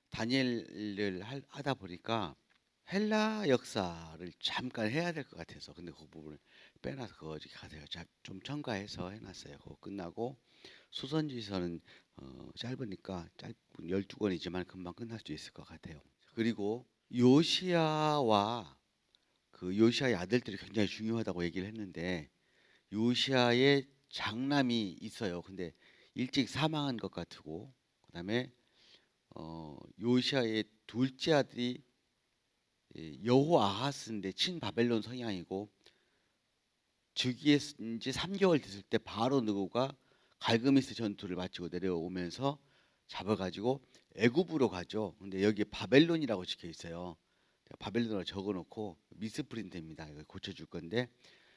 다니엘을 하다 보니까 헬라 역사를 잠깐 해야 될 것 같아서 근데 그 부분을 빼놔서 그거 어디 가세요. 좀 첨가해서 해놨어요. 그거 끝나고 수선지서는 짧으니까 짧은 12권이지만 금방 끝날 수 있을 것 같아요. 그리고 요시야와 그 요시야의 아들들이 굉장히 중요하다고 얘기를 했는데 요시야의 장남이 있어요. 근데 일찍 사망한 것 같고 그다음에 요시야의 둘째 아들이 여호아하스인데 친바벨론 성향이고 즉위한 지 3개월 됐을 때 바로 느고가 갈그미스 전투를 마치고 내려오면서 잡아가지고 애굽으로 가죠. 근데 여기에 바벨론이라고 적혀 있어요. 바벨론으로 적어놓고 미스프린트입니다. 이거 고쳐줄 건데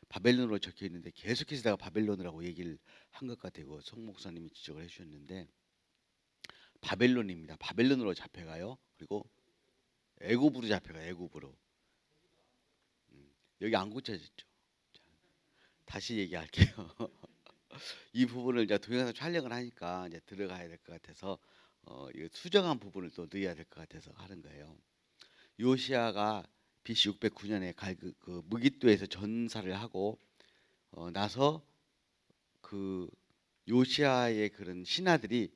바벨론으로 적혀 있는데 계속해서 내가 바벨론이라고 얘기를 한 것 같아요. 송 목사님이 지적을 해주셨는데 바벨론입니다. 바벨론으로 잡혀가요. 그리고 애굽으로 잡혀가요. 애굽으로. 여기 안 고쳐졌죠. 자, 다시 얘기할게요. 이 부분을 이제 동영상 촬영을 하니까 이제 들어가야 될 것 같아서 이거 수정한 부분을 또 넣어야 될 것 같아서 하는 거예요. 요시아가 BC 609년에 그 무기또에서 전사를 하고 나서 그 요시아의 그런 신하들이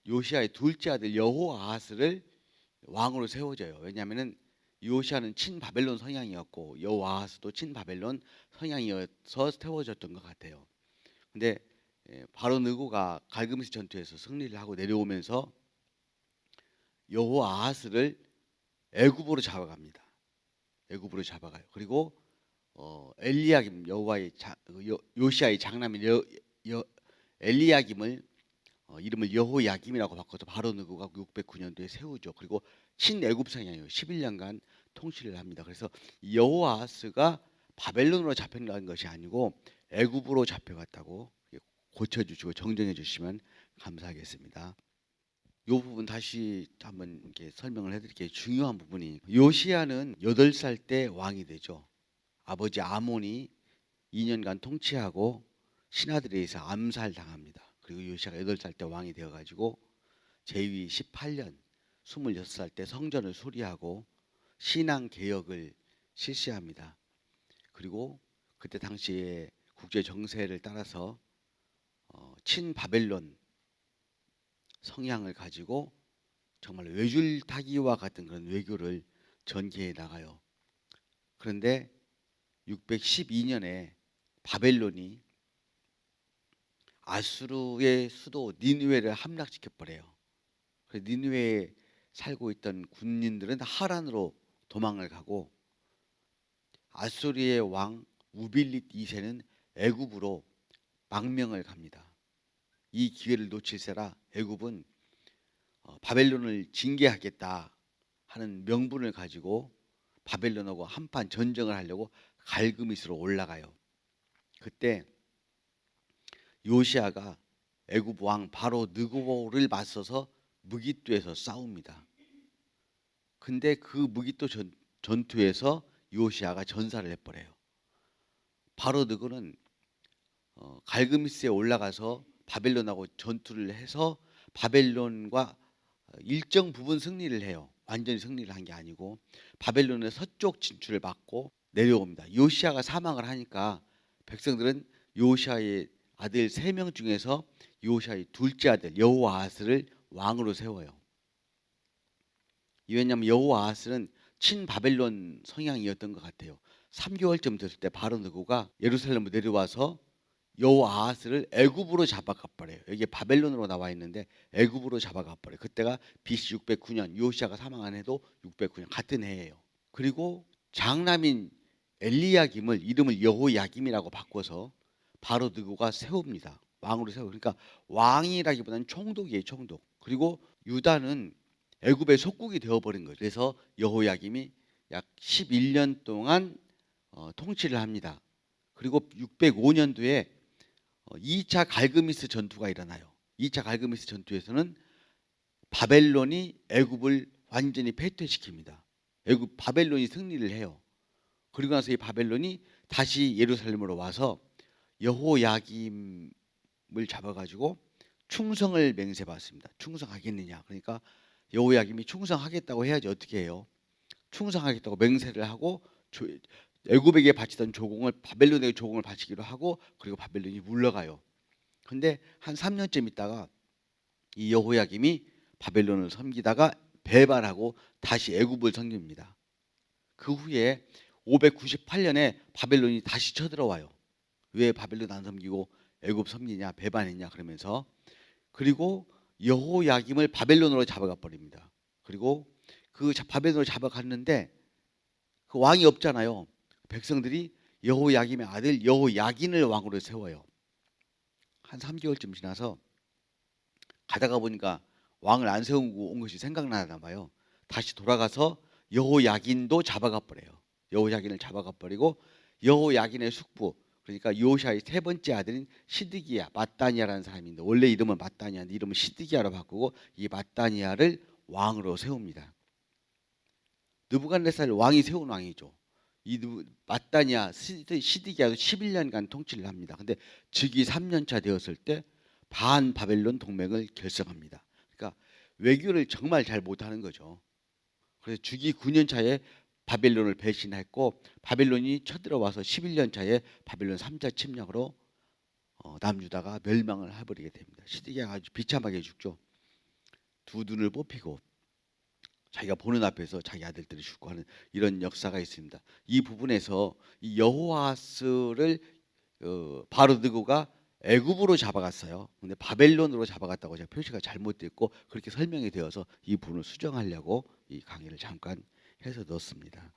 요시아의 둘째 아들 여호아하스를 왕으로 세워져요. 왜냐하면은 요시아는 친바벨론 성향이었고 여호아하스도 친바벨론 성향이어서 세워졌던 것 같아요. 근데 바로 느고가 갈그미스 전투에서 승리를 하고 내려오면서 여호아하스를 애굽으로 잡아갑니다. 애굽으로 잡아가요. 그리고 엘리야김 요시아의 장남인 엘리야김을 이름을 여호야김이라고 바꿔서 바로 느고가 609년도에 세우죠. 그리고 친애굽 성향이에요. 11년간 통치를 합니다. 그래서 여호아하스가 바벨론으로 잡혀간 것이 아니고 애굽으로 잡혀갔다고 고쳐주시고 정정해 주시면 감사하겠습니다. 이 부분 다시 한번 이렇게 설명을 해드릴게요. 중요한 부분이 요시야는 8살 때 왕이 되죠. 아버지 아몬이 2년간 통치하고 신하들에 의해서 암살당합니다. 그리고 요시야가 8살 때 왕이 되어가지고 제위 18년 26살 때 성전을 수리하고 신앙 개혁을 실시합니다. 그리고 그때 당시에 국제 정세를 따라서 친바벨론 성향을 가지고 정말 외줄타기와 같은 그런 외교를 전개해 나가요. 그런데 612년에 바벨론이 아수르의 수도 니느웨를 함락시켜 버려요. 그래서 니느웨에 살고 있던 군인들은 하란으로 도망을 가고 아수르의 왕 우빌릿 2세는 애굽으로 망명을 갑니다. 이 기회를 놓칠세라 애굽은 바벨론을 징계하겠다 하는 명분을 가지고 바벨론하고 한판 전쟁을 하려고 갈그미스로 올라가요. 그때 요시아가 애굽 왕 바로 느고를 맞서서 무기또에서 싸웁니다. 근데 그 무기또 전투에서 요시아가 전사를 해버려요. 바로 느고는 갈그미스에 올라가서 바벨론하고 전투를 해서 바벨론과 일정 부분 승리를 해요. 완전히 승리를 한 게 아니고 바벨론의 서쪽 진출을 막고 내려옵니다. 요시아가 사망을 하니까 백성들은 요시아의 아들 3명 중에서 요시아의 둘째 아들 여호아하스를 왕으로 세워요. 왜냐하면 여호아하스는 친바벨론 성향이었던 것 같아요. 3개월쯤 됐을 때 바로 느고가 예루살렘으로 내려와서 여호아하스를 애굽으로 잡아가 버려요. 여기 바벨론으로 나와 있는데 애굽으로 잡아가 버려요. 그때가 BC 609년 요시아가 사망한 해도 609년 같은 해예요. 그리고 장남인 엘리야김을 이름을 여호야김이라고 바꿔서 바로 느고가 세웁니다. 왕으로 세워. 그러니까 왕이라기보다는 총독이에요. 총독. 그리고 유다는 애굽의 속국이 되어버린 거죠. 그래서 여호야김이 약 11년 동안 통치를 합니다. 그리고 605년도에 2차 갈그미스 전투가 일어나요. 2차 갈그미스 전투에서는 바벨론이 애굽을 완전히 패퇴시킵니다. 애굽 바벨론이 승리를 해요. 그리고 나서 이 바벨론이 다시 예루살렘으로 와서 여호야김을 잡아가지고 충성을 맹세받습니다. 충성하겠느냐. 그러니까 여호야김이 충성하겠다고 해야지 어떻게 해요? 충성하겠다고 맹세를 하고 애굽에게 바치던 조공을 바벨론에게 조공을 바치기로 하고 그리고 바벨론이 물러가요. 근데 한 3년쯤 있다가 이 여호야김이 바벨론을 섬기다가 배반하고 다시 애굽을 섬깁니다. 그 후에 598년에 바벨론이 다시 쳐들어와요. 왜 바벨론 안 섬기고 애굽 섬기냐, 배반했냐 그러면서. 그리고 여호야김을 바벨론으로 잡아가 버립니다. 그리고 그 바벨론으로 잡아갔는데 그 왕이 없잖아요. 백성들이 여호야김의 아들 여호야긴을 왕으로 세워요. 한 3개월쯤 지나서 가다가 보니까 왕을 안 세우고 온 것이 생각나나 봐요. 다시 돌아가서 여호야긴도 잡아가 버려요. 여호야긴을 잡아가 버리고 여호야긴의 숙부, 그러니까 요시아의 세 번째 아들인 시드기야, 마따니아라는 사람인데 원래 이름은 마따니아인데 이름을 시드기야로 바꾸고 이 마따니아를 왕으로 세웁니다. 느부갓네살 왕이 세운 왕이죠. 이 마따니아 시드기야도 11년간 통치를 합니다. 근데 즉위 3년차 되었을 때 반 바벨론 동맹을 결성합니다. 그러니까 외교를 정말 잘 못하는 거죠. 그래서 즉위 9년 차에 바벨론을 배신했고 바벨론이 쳐들어와서 11년 차에 바벨론 3차 침략으로 남유다가 멸망을 해버리게 됩니다. 시드기야가 아주 비참하게 죽죠. 두 눈을 뽑히고 자기가 보는 앞에서 자기 아들들이 죽고 하는 이런 역사가 있습니다. 이 부분에서 이 여호아스를 바로드고가 애굽으로 잡아갔어요. 근데 바벨론으로 잡아갔다고 제가 표시가 잘못됐고 그렇게 설명이 되어서 이 부분을 수정하려고 이 강의를 잠깐 해서 넣었습니다.